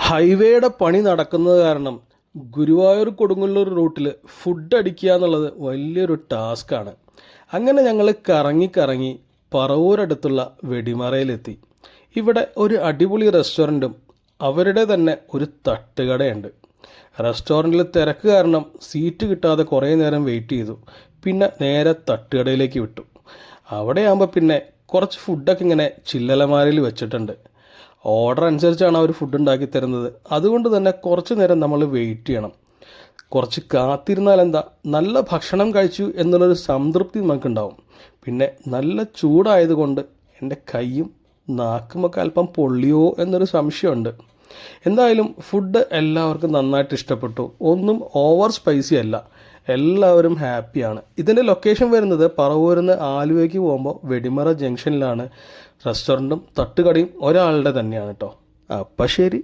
ഹൈവേയുടെ പണി നടക്കുന്നത് കാരണം ഗുരുവായൂർ കൊടുങ്ങല്ലൂർ റൂട്ടിൽ ഫുഡ് അടിക്കുക എന്നുള്ളത് വലിയൊരു ടാസ്ക്കാണ്. അങ്ങനെ ഞങ്ങൾ കറങ്ങി കറങ്ങി പറവൂരടുത്തുള്ള വെടിമറയിലെത്തി. ഇവിടെ ഒരു അടിപൊളി റെസ്റ്റോറൻറ്റും അവരുടെ തന്നെ ഒരു തട്ടുകടയുണ്ട്. റെസ്റ്റോറൻറ്റിൽ തിരക്ക് കാരണം സീറ്റ് കിട്ടാതെ കുറേ നേരം വെയിറ്റ് ചെയ്തു. പിന്നെ നേരെ തട്ടുകടയിലേക്ക് വിട്ടു. അവിടെയാകുമ്പോൾ പിന്നെ കുറച്ച് ഫുഡൊക്കെ ഇങ്ങനെ ചില്ലലമാരയിൽ വെച്ചിട്ടുണ്ട്. ഓർഡർ അനുസരിച്ചാണ് അവർ ഫുഡ് ഉണ്ടാക്കി തരുന്നത്. അതുകൊണ്ട് തന്നെ കുറച്ച് നേരം നമ്മൾ വെയിറ്റ് ചെയ്യണം. കുറച്ച് കാത്തിരുന്നാൽ എന്താ, നല്ല ഭക്ഷണം കഴിച്ചു എന്നുള്ളൊരു സംതൃപ്തി നമുക്കുണ്ടാവും. പിന്നെ നല്ല ചൂടായതുകൊണ്ട് എൻ്റെ കൈയും നാക്കുമൊക്കെ അല്പം പൊള്ളിയോ എന്നൊരു സംശയമുണ്ട്. എന്തായാലും ഫുഡ് എല്ലാവർക്കും നന്നായിട്ട് ഇഷ്ടപ്പെട്ടു. ഒന്നും ഓവർ സ്പൈസി അല്ല. എല്ലാവരും ഹാപ്പിയാണ്. ഇതിൻ്റെ ലൊക്കേഷൻ വരുന്നത് പറവൂരിൽ നിന്ന് ആലുവയ്ക്ക് പോകുമ്പോൾ വെടിമറ ജംഗ്ഷനിലാണ്. റെസ്റ്റോറൻറ്റും തട്ടുകടയും ഒരാളുടെ തന്നെയാണ് കേട്ടോ. അപ്പം ശരി.